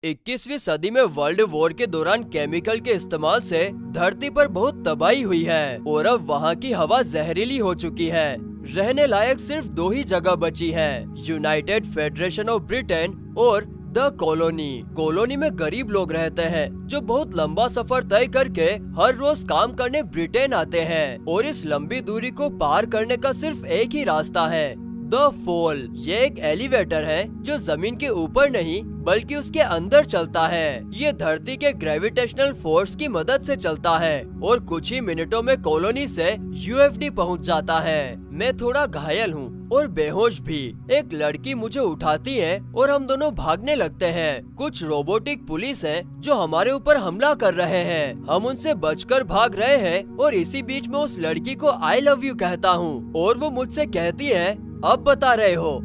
21वीं सदी में वर्ल्ड वॉर के दौरान केमिकल के इस्तेमाल से धरती पर बहुत तबाही हुई है और अब वहाँ की हवा जहरीली हो चुकी है। रहने लायक सिर्फ 2 ही जगह बची है, यूनाइटेड फेडरेशन ऑफ ब्रिटेन और द कॉलोनी। कॉलोनी में गरीब लोग रहते हैं जो बहुत लंबा सफर तय करके हर रोज काम करने ब्रिटेन आते हैं और इस लंबी दूरी को पार करने का सिर्फ एक ही रास्ता है, द फॉल। ये एक एलिवेटर है जो जमीन के ऊपर नहीं बल्कि उसके अंदर चलता है। ये धरती के ग्रेविटेशनल फोर्स की मदद से चलता है और कुछ ही मिनटों में कॉलोनी से यूएफडी पहुंच जाता है। मैं थोड़ा घायल हूँ और बेहोश भी। एक लड़की मुझे उठाती है और हम दोनों भागने लगते हैं। कुछ रोबोटिक पुलिस हैं जो हमारे ऊपर हमला कर रहे हैं। हम उनसे बचकर भाग रहे हैं और इसी बीच में उस लड़की को आई लव यू कहता हूँ और वो मुझसे कहती है अब बता रहे हो।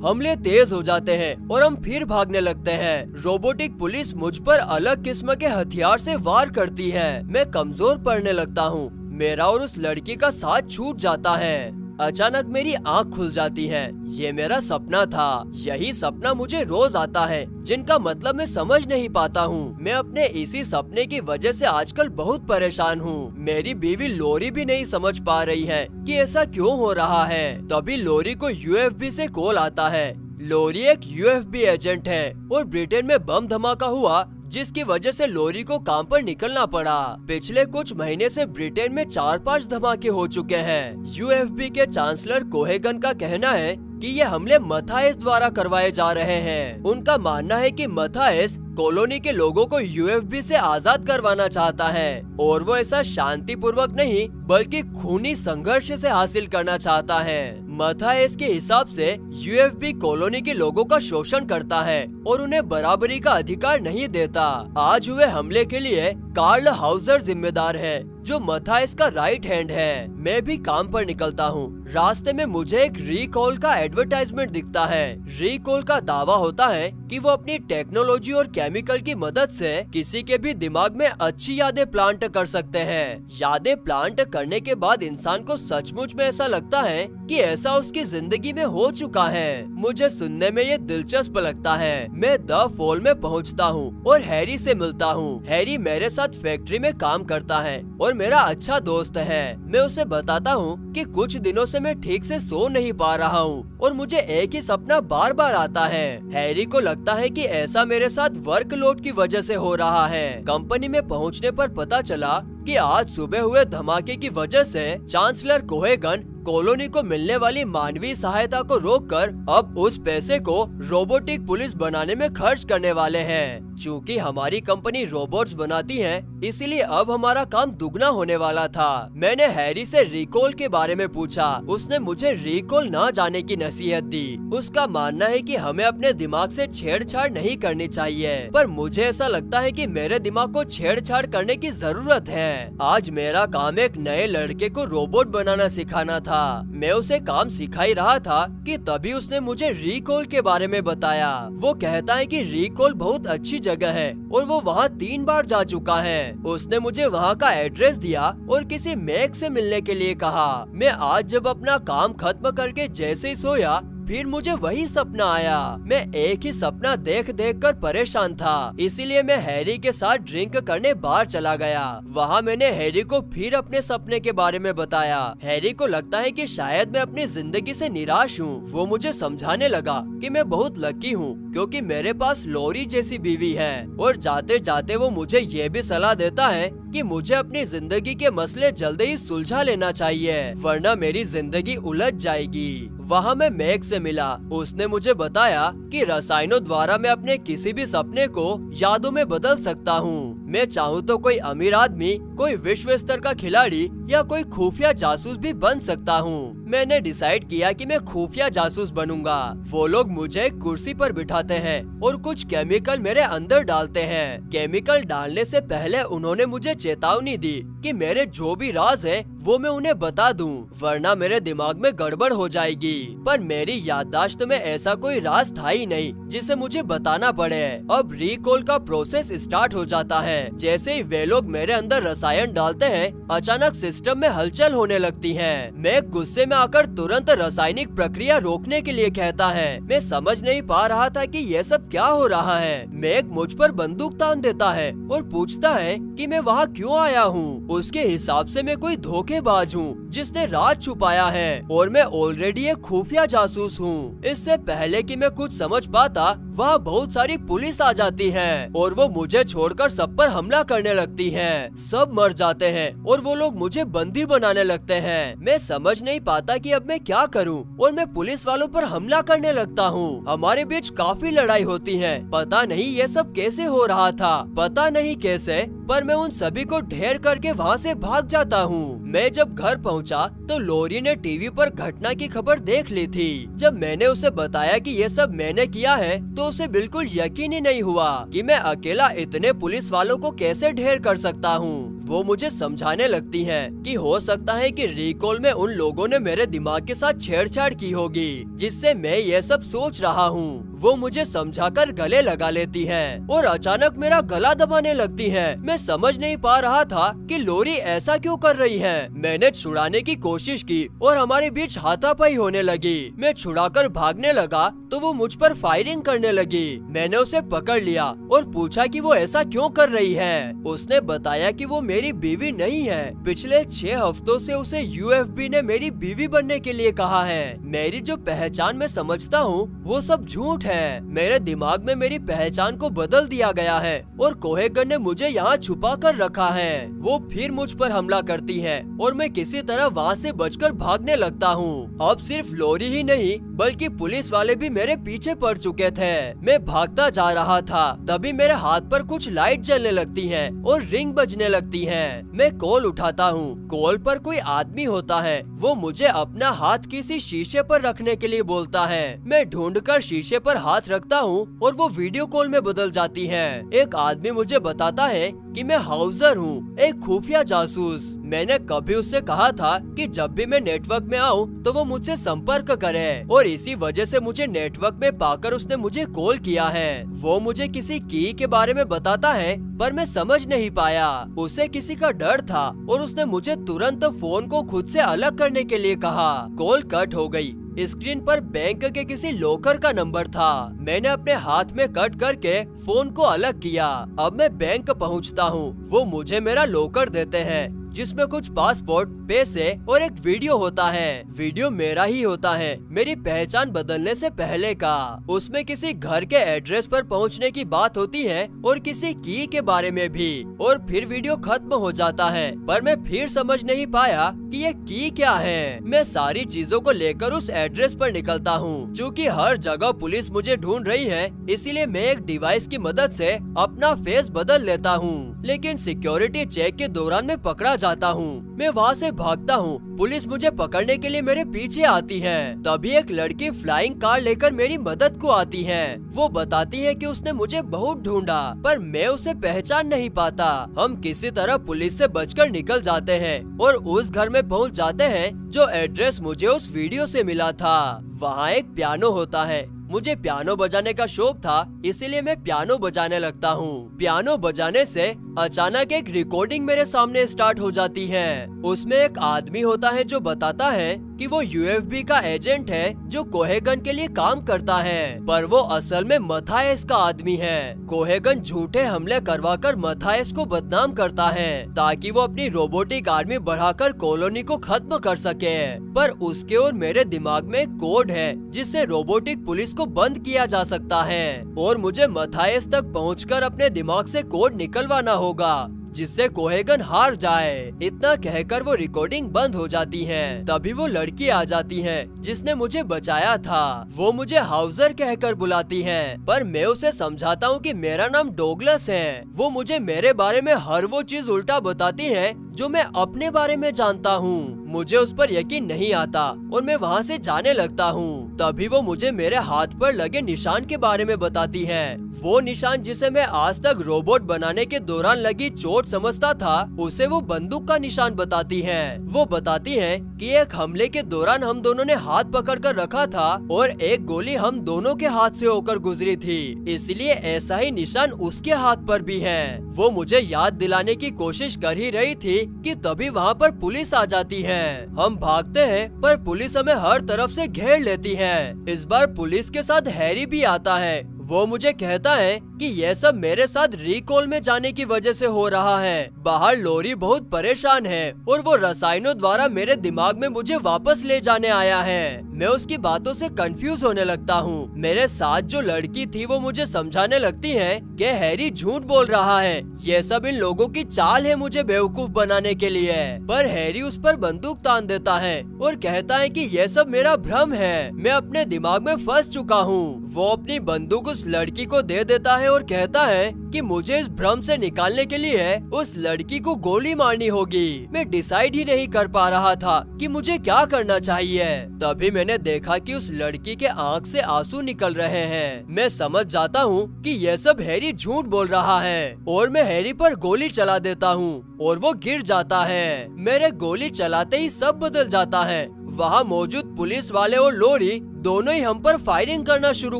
हमले तेज हो जाते हैं और हम फिर भागने लगते हैं। रोबोटिक पुलिस मुझ पर अलग किस्म के हथियार से वार करती है। मैं कमजोर पड़ने लगता हूँ। मेरा और उस लड़की का साथ छूट जाता है। अचानक मेरी आँख खुल जाती है। ये मेरा सपना था। यही सपना मुझे रोज आता है, जिनका मतलब मैं समझ नहीं पाता हूँ। मैं अपने इसी सपने की वजह से आजकल बहुत परेशान हूँ। मेरी बीवी लोरी भी नहीं समझ पा रही है कि ऐसा क्यों हो रहा है। तभी लोरी को यूएफबी से कॉल आता है। लोरी एक यूएफबी एजेंट है और ब्रिटेन में बम धमाका हुआ जिसकी वजह से लोरी को काम पर निकलना पड़ा। पिछले कुछ महीने से ब्रिटेन में 4-5 धमाके हो चुके हैं। यूएफबी के चांसलर कोहेगन का कहना है कि ये हमले मथाइस द्वारा करवाए जा रहे हैं। उनका मानना है कि मथाइस कॉलोनी के लोगों को यूएफबी से आजाद करवाना चाहता है और वो ऐसा शांतिपूर्वक नहीं बल्कि खूनी संघर्ष से हासिल करना चाहता है। मथाइस के हिसाब से यूएफबी कॉलोनी के लोगों का शोषण करता है और उन्हें बराबरी का अधिकार नहीं देता। आज हुए हमले के लिए कार्ल हाउजर जिम्मेदार है जो मथाइस का राइट हैंड है। मैं भी काम पर निकलता हूँ। रास्ते में मुझे एक रिकॉल का एडवर्टाइजमेंट दिखता है। रिकॉल का दावा होता है कि वो अपनी टेक्नोलॉजी और केमिकल की मदद से किसी के भी दिमाग में अच्छी यादें प्लांट कर सकते हैं। यादें प्लांट करने के बाद इंसान को सचमुच में ऐसा लगता है कि ऐसा उसकी जिंदगी में हो चुका है। मुझे सुनने में ये दिलचस्प लगता है। मैं द फॉल में पहुँचता हूँ और हैरी से मिलता हूँ। हैरी मेरे साथ फैक्ट्री में काम करता है और मेरा अच्छा दोस्त है। मैं उसे बताता हूँ कि कुछ दिनों से मैं ठीक से सो नहीं पा रहा हूँ और मुझे एक ही सपना बार बार आता है। हैरी को लगता है कि ऐसा मेरे साथ वर्कलोड की वजह से हो रहा है। कंपनी में पहुँचने पर पता चला कि आज सुबह हुए धमाके की वजह से चांसलर कोहेगन कॉलोनी को मिलने वाली मानवीय सहायता को रोककर अब उस पैसे को रोबोटिक पुलिस बनाने में खर्च करने वाले हैं। चूँकि हमारी कंपनी रोबोट्स बनाती है इसीलिए अब हमारा काम दुगना होने वाला था। मैंने हैरी से रिकॉल के बारे में पूछा। उसने मुझे रिकॉल न जाने की नसीहत दी। उसका मानना है कि हमें अपने दिमाग से छेड़छाड़ नहीं करनी चाहिए, पर मुझे ऐसा लगता है कि मेरे दिमाग को छेड़छाड़ करने की जरूरत है। आज मेरा काम एक नए लड़के को रोबोट बनाना सिखाना था। मैं उसे काम सिखा ही रहा था कि तभी उसने मुझे रिकॉल के बारे में बताया। वो कहता है कि रिकॉल बहुत अच्छी जगह है और वो वहाँ 3 बार जा चुका है। उसने मुझे वहाँ का एड्रेस दिया और किसी मैक से मिलने के लिए कहा। मैं आज जब अपना काम खत्म करके जैसे ही सोया फिर मुझे वही सपना आया। मैं एक ही सपना देख देख कर परेशान था, इसीलिए मैं हैरी के साथ ड्रिंक करने बाहर चला गया। वहाँ मैंने हैरी को फिर अपने सपने के बारे में बताया। हैरी को लगता है कि शायद मैं अपनी जिंदगी से निराश हूँ। वो मुझे समझाने लगा कि मैं बहुत लकी हूँ क्योंकि मेरे पास लोरी जैसी बीवी है और जाते जाते वो मुझे ये भी सलाह देता है कि मुझे अपनी जिंदगी के मसले जल्दी ही सुलझा लेना चाहिए वरना मेरी जिंदगी उलझ जाएगी। वहाँ मैं मैक से मिला। उसने मुझे बताया कि रसायनों द्वारा मैं अपने किसी भी सपने को यादों में बदल सकता हूँ। मैं चाहूँ तो कोई अमीर आदमी, कोई विश्व स्तर का खिलाड़ी या कोई खुफिया जासूस भी बन सकता हूँ। मैंने डिसाइड किया कि मैं खुफिया जासूस बनूंगा। वो लोग मुझे कुर्सी पर बिठाते हैं और कुछ केमिकल मेरे अंदर डालते हैं। केमिकल डालने से पहले उन्होंने मुझे चेतावनी दी कि मेरे जो भी राज है वो मैं उन्हें बता दूं, वरना मेरे दिमाग में गड़बड़ हो जाएगी। पर मेरी याददाश्त में ऐसा कोई राज था ही नहीं जिसे मुझे बताना पड़े। अब रिकॉल का प्रोसेस स्टार्ट हो जाता है। जैसे ही वे लोग मेरे अंदर रसायन डालते हैं, अचानक सिस्टम में हलचल होने लगती है। मैं गुस्से में आकर तुरंत रासायनिक प्रक्रिया रोकने के लिए कहता है। मैं समझ नहीं पा रहा था कि ये सब क्या हो रहा है। मैक मुझ पर बंदूक तान देता है और पूछता है कि मैं वहाँ क्यों आया हूँ। उसके हिसाब से मैं कोई धोखेबाज हूँ जिसने राज छुपाया है और मैं ऑलरेडी एक खुफिया जासूस हूँ। इससे पहले कि मैं कुछ समझ पाता, वहाँ बहुत सारी पुलिस आ जाती है और वो मुझे छोड़कर सब पर हमला करने लगती है। सब मर जाते हैं और वो लोग मुझे बंदी बनाने लगते हैं। मैं समझ नहीं पाता कि अब मैं क्या करूं और मैं पुलिस वालों पर हमला करने लगता हूं। हमारे बीच काफी लड़ाई होती है। पता नहीं ये सब कैसे हो रहा था, पता नहीं कैसे, पर मैं उन सभी को ढेर करके वहाँ से भाग जाता हूँ। मैं जब घर पहुँचा तो लोरी ने टीवी पर घटना की खबर देख ली थी। जब मैंने उसे बताया कि ये सब मैंने किया है तो उसे बिल्कुल यकीन ही नहीं हुआ कि मैं अकेला इतने पुलिस वालों को कैसे ढेर कर सकता हूँ। वो मुझे समझाने लगती है कि हो सकता है कि रिकॉल में उन लोगों ने मेरे दिमाग के साथ छेड़छाड़ की होगी, जिससे मैं ये सब सोच रहा हूँ। वो मुझे समझाकर गले लगा लेती है और अचानक मेरा गला दबाने लगती है। मैं समझ नहीं पा रहा था कि लोरी ऐसा क्यों कर रही है। मैंने छुड़ाने की कोशिश की और हमारे बीच हाथापाई होने लगी। मैं छुड़ाकर भागने लगा तो वो मुझ पर फायरिंग करने लगी। मैंने उसे पकड़ लिया और पूछा कि वो ऐसा क्यों कर रही है। उसने बताया कि वो मेरी बीवी नहीं है। पिछले 6 हफ्तों से उसे यूएफबी ने मेरी बीवी बनने के लिए कहा है। मेरी जो पहचान मैं समझता हूँ वो सब झूठ है। मेरे दिमाग में मेरी पहचान को बदल दिया गया है और कोहेगन ने मुझे यहाँ छुपा कर रखा है। वो फिर मुझ पर हमला करती है और मैं किसी तरह वहाँ से बचकर भागने लगता हूँ। अब सिर्फ लोरी ही नहीं बल्कि पुलिस वाले भी मेरे पीछे पड़ चुके थे। मैं भागता जा रहा था, तभी मेरे हाथ पर कुछ लाइट जलने लगती है और रिंग बजने लगती है। मैं कॉल उठाता हूँ। कॉल पर कोई आदमी होता है। वो मुझे अपना हाथ किसी शीशे पर रखने के लिए बोलता है। मैं ढूंढकर शीशे पर हाथ रखता हूँ और वो वीडियो कॉल में बदल जाती है। एक आदमी मुझे बताता है कि मैं हाउजर हूँ, एक खुफिया जासूस। मैंने कभी उससे कहा था कि जब भी मैं नेटवर्क में आऊँ तो वो मुझसे संपर्क करे और इसी वजह से मुझे नेटवर्क में पाकर उसने मुझे कॉल किया है। वो मुझे किसी की के बारे में बताता है पर मैं समझ नहीं पाया। उसे किसी का डर था और उसने मुझे तुरंत फोन को खुद से अलग करने के लिए कहा। कॉल कट हो गई। स्क्रीन पर बैंक के किसी लॉकर का नंबर था। मैंने अपने हाथ में कट करके फोन को अलग किया। अब मैं बैंक पहुंचता हूं। वो मुझे मेरा लॉकर देते हैं जिसमें कुछ पासपोर्ट, पैसे और एक वीडियो होता है। वीडियो मेरा ही होता है, मेरी पहचान बदलने से पहले का। उसमें किसी घर के एड्रेस पर पहुंचने की बात होती है और किसी की के बारे में भी। और फिर वीडियो खत्म हो जाता है पर मैं फिर समझ नहीं पाया कि ये की क्या है। मैं सारी चीजों को लेकर उस एड्रेस पर निकलता हूँ। चूँकि हर जगह पुलिस मुझे ढूंढ रही है, इसीलिए मैं एक डिवाइस की मदद से अपना फेस बदल लेता हूँ। लेकिन सिक्योरिटी चेक के दौरान मैं पकड़ा जाता हूँ। मैं वहाँ से भागता हूँ। पुलिस मुझे पकड़ने के लिए मेरे पीछे आती है। तभी एक लड़की फ्लाइंग कार लेकर मेरी मदद को आती है। वो बताती है कि उसने मुझे बहुत ढूंढा पर मैं उसे पहचान नहीं पाता। हम किसी तरह पुलिस से बचकर निकल जाते हैं और उस घर में पहुँच जाते हैं जो एड्रेस मुझे उस वीडियो से मिला था। वहाँ एक पियानो होता है। मुझे पियानो बजाने का शौक था, इसीलिए मैं पियानो बजाने लगता हूँ। पियानो बजाने से अचानक एक रिकॉर्डिंग मेरे सामने स्टार्ट हो जाती है। उसमें एक आदमी होता है जो बताता है कि वो यूएफबी का एजेंट है जो कोहेगन के लिए काम करता है, पर वो असल में मथायस का आदमी है। कोहेगन झूठे हमले करवाकर मथायस को बदनाम करता है ताकि वो अपनी रोबोटिक आर्मी बढ़ाकर कॉलोनी को खत्म कर सके। पर उसके और मेरे दिमाग में एक कोड है जिससे रोबोटिक पुलिस को बंद किया जा सकता है और मुझे मथायस तक पहुंचकर अपने दिमाग से कोड निकलवाना होगा जिससे कोहेगन हार जाए। इतना कहकर वो रिकॉर्डिंग बंद हो जाती है। तभी वो लड़की आ जाती है जिसने मुझे बचाया था। वो मुझे हाउजर कहकर बुलाती है पर मैं उसे समझाता हूँ कि मेरा नाम डोगलस है। वो मुझे मेरे बारे में हर वो चीज उल्टा बताती है जो मैं अपने बारे में जानता हूँ। मुझे उस पर यकीन नहीं आता और मैं वहाँ से जाने लगता हूँ। तभी वो मुझे मेरे हाथ पर लगे निशान के बारे में बताती है। वो निशान जिसे मैं आज तक रोबोट बनाने के दौरान लगी चोट समझता था, उसे वो बंदूक का निशान बताती है। वो बताती है कि एक हमले के दौरान हम दोनों ने हाथ पकड़ कर रखा था और एक गोली हम दोनों के हाथ से होकर गुजरी थी, इसलिए ऐसा ही निशान उसके हाथ पर भी है। वो मुझे याद दिलाने की कोशिश कर ही रही थी कि तभी वहाँ पर पुलिस आ जाती है। हम भागते हैं पर पुलिस हमें हर तरफ से घेर लेती है। इस बार पुलिस के साथ हैरी भी आता है। वो मुझे कहता है कि यह सब मेरे साथ रिकॉल में जाने की वजह से हो रहा है। बाहर लोरी बहुत परेशान है और वो रसायनों द्वारा मेरे दिमाग में मुझे वापस ले जाने आया है। मैं उसकी बातों से कंफ्यूज होने लगता हूँ। मेरे साथ जो लड़की थी वो मुझे समझाने लगती है कि हैरी झूठ बोल रहा है, ये सब इन लोगों की चाल है मुझे बेवकूफ बनाने के लिए। पर हैरी उस पर बंदूक तान देता है और कहता है कि यह सब मेरा भ्रम है, मैं अपने दिमाग में फंस चुका हूँ। वो अपनी बंदूक उस लड़की को दे देता है और कहता है कि मुझे इस भ्रम से निकालने के लिए उस लड़की को गोली मारनी होगी। मैं डिसाइड ही नहीं कर पा रहा था कि मुझे क्या करना चाहिए। तभी मैंने देखा कि उस लड़की के आंख से आंसू निकल रहे हैं। मैं समझ जाता हूँ कि यह सब हैरी झूठ बोल रहा है और मैं हैरी पर गोली चला देता हूँ और वो गिर जाता है। मेरे गोली चलाते ही सब बदल जाता है। वहाँ मौजूद पुलिस वाले और लोरी दोनों ही हम पर फायरिंग करना शुरू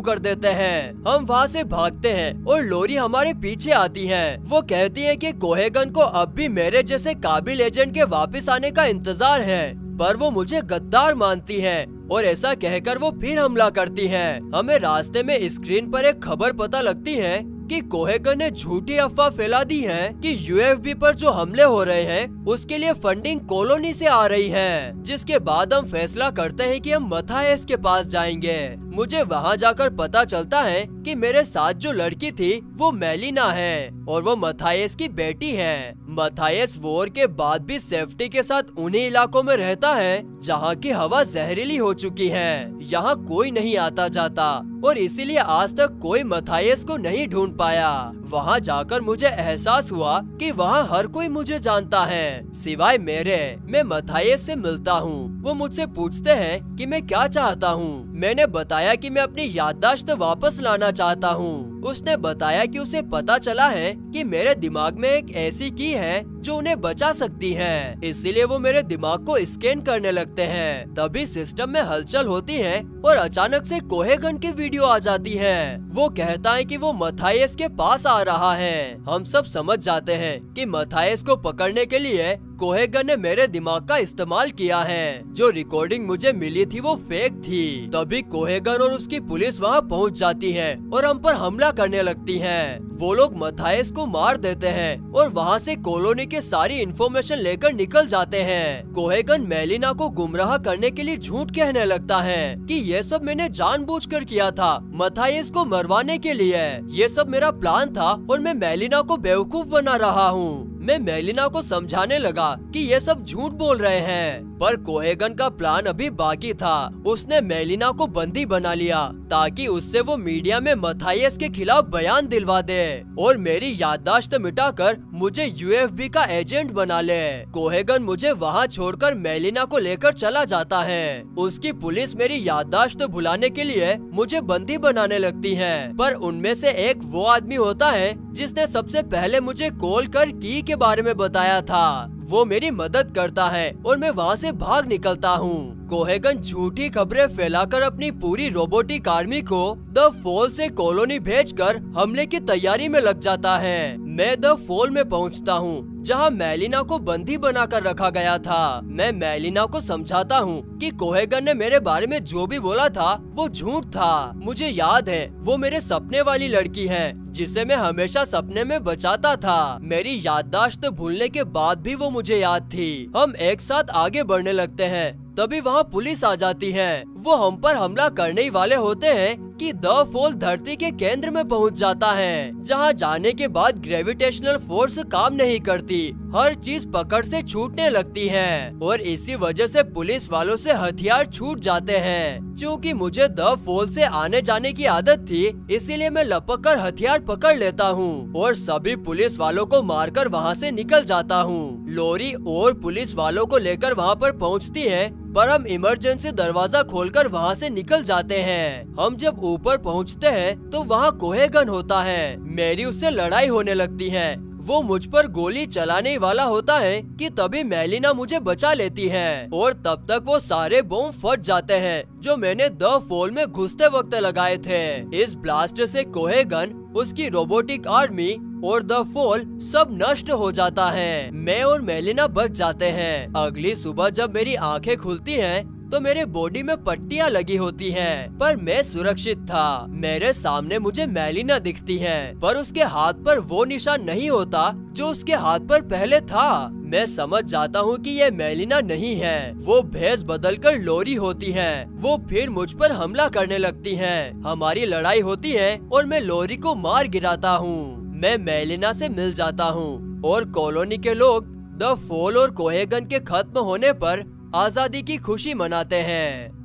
कर देते हैं। हम वहाँ से भागते हैं और लोरी हमारे पीछे आती है। वो कहती है कि कोहेगन को अब भी मेरे जैसे काबिल एजेंट के वापस आने का इंतजार है, पर वो मुझे गद्दार मानती है और ऐसा कहकर वो फिर हमला करती है। हमें रास्ते में स्क्रीन पर एक खबर पता लगती है कि कोहेगन ने झूठी अफवाह फैला दी है कि यूएफबी पर जो हमले हो रहे हैं उसके लिए फंडिंग कॉलोनी से आ रही है। जिसके बाद हम फैसला करते हैं कि हम मथायस के पास जाएंगे। मुझे वहां जाकर पता चलता है कि मेरे साथ जो लड़की थी वो मेलिना है और वो मथायस की बेटी है। मथायस वॉर के बाद भी सेफ्टी के साथ उन्हीं इलाकों में रहता है जहाँ की हवा जहरीली हो चुकी है। यहाँ कोई नहीं आता जाता और इसीलिए आज तक कोई मथायस को नहीं ढूंढ पाया। वहाँ जाकर मुझे एहसास हुआ कि वहाँ हर कोई मुझे जानता है सिवाय मेरे। मैं मथायस से मिलता हूँ। वो मुझसे पूछते हैं कि मैं क्या चाहता हूँ। मैंने बताया कि मैं अपनी याददाश्त वापस लाना चाहता हूँ। उसने बताया कि उसे पता चला है कि मेरे दिमाग में एक ऐसी की है जो उन्हें बचा सकती है, इसीलिए वो मेरे दिमाग को स्कैन करने लगते हैं। तभी सिस्टम में हलचल होती है और अचानक से कोहेगन की वीडियो आ जाती है। वो कहता है कि वो मथायस के पास आ रहा है। हम सब समझ जाते हैं कि मथायस को पकड़ने के लिए कोहेगन ने मेरे दिमाग का इस्तेमाल किया है। जो रिकॉर्डिंग मुझे मिली थी वो फेक थी। तभी कोहेगन और उसकी पुलिस वहाँ पहुँच जाती है और हम पर हमला करने लगती है। वो लोग मथायस को मार देते हैं और वहाँ से कॉलोनी के सारी इन्फॉर्मेशन लेकर निकल जाते हैं। कोहेगन मेलिना को गुमराह करने के लिए झूठ कहने लगता है कि ये सब मैंने जानबूझकर किया था मथायस को मरवाने के लिए। ये सब मेरा प्लान था और मैं मेलिना को बेवकूफ बना रहा हूँ। मैं मेलिना को समझाने लगा कि ये सब झूठ बोल रहे हैं, पर कोहेगन का प्लान अभी बाकी था। उसने मेलिना को बंदी बना लिया ताकि उससे वो मीडिया में मथायस के खिलाफ बयान दिलवा दे और मेरी याददाश्त मिटाकर मुझे यूएफबी का एजेंट बना ले। कोहेगन मुझे वहाँ छोड़कर मेलिना को लेकर चला जाता है। उसकी पुलिस मेरी याददाश्त भुलाने के लिए मुझे बंदी बनाने लगती है, पर उनमें से एक वो आदमी होता है जिसने सबसे पहले मुझे कॉल कर की के बारे में बताया था। वो मेरी मदद करता है और मैं वहाँ से भाग निकलता हूँ। कोहेगन झूठी खबरें फैलाकर अपनी पूरी रोबोटिक आर्मी को द फॉल से कॉलोनी भेजकर हमले की तैयारी में लग जाता है। मैं द फॉल में पहुँचता हूँ जहाँ मेलिना को बंदी बनाकर रखा गया था। मैं मेलिना को समझाता हूँ कि कोहेगन ने मेरे बारे में जो भी बोला था वो झूठ था। मुझे याद है वो मेरे सपने वाली लड़की है जिसे मैं हमेशा सपने में बचाता था। मेरी याददाश्त भूलने के बाद भी वो मुझे याद थी। हम एक साथ आगे बढ़ने लगते हैं। तभी वहाँ पुलिस आ जाती है। वो हम पर हमला करने ही वाले होते हैं कि द फॉल धरती के केंद्र में पहुंच जाता है, जहां जाने के बाद ग्रेविटेशनल फोर्स काम नहीं करती, हर चीज पकड़ से छूटने लगती है और इसी वजह से पुलिस वालों से हथियार छूट जाते हैं। क्योंकि मुझे द फॉल से आने जाने की आदत थी, इसीलिए मैं लपक कर हथियार पकड़ लेता हूँ और सभी पुलिस वालों को मारकर वहाँ से निकल जाता हूँ। लोरी और पुलिस वालों को लेकर वहाँ पर पहुँचती है, पर हम इमरजेंसी दरवाजा खोलकर वहाँ से निकल जाते हैं। हम जब ऊपर पहुँचते हैं तो वहाँ कोहेगन होता है। मेरी उससे लड़ाई होने लगती है। वो मुझ पर गोली चलाने वाला होता है कि तभी मेलिना मुझे बचा लेती है और तब तक वो सारे बम फट जाते हैं जो मैंने द फॉल में घुसते वक्त लगाए थे। इस ब्लास्ट से कोहेगन, उसकी रोबोटिक आर्मी और द फॉल सब नष्ट हो जाता है। मैं और मेलिना बच जाते हैं। अगली सुबह जब मेरी आंखें खुलती हैं तो मेरे बॉडी में पट्टियां लगी होती हैं, पर मैं सुरक्षित था। मेरे सामने मुझे मेलिना दिखती है, पर उसके हाथ पर वो निशान नहीं होता जो उसके हाथ पर पहले था। मैं समझ जाता हूँ कि ये मेलिना नहीं है। वो भेष बदलकर लोरी होती है। वो फिर मुझ पर हमला करने लगती है। हमारी लड़ाई होती है और मैं लोरी को मार गिराता हूँ। मैं मेलिना से मिल जाता हूँ और कॉलोनी के लोग द फॉल और कोहेगन के खत्म होने पर आजादी की खुशी मनाते हैं।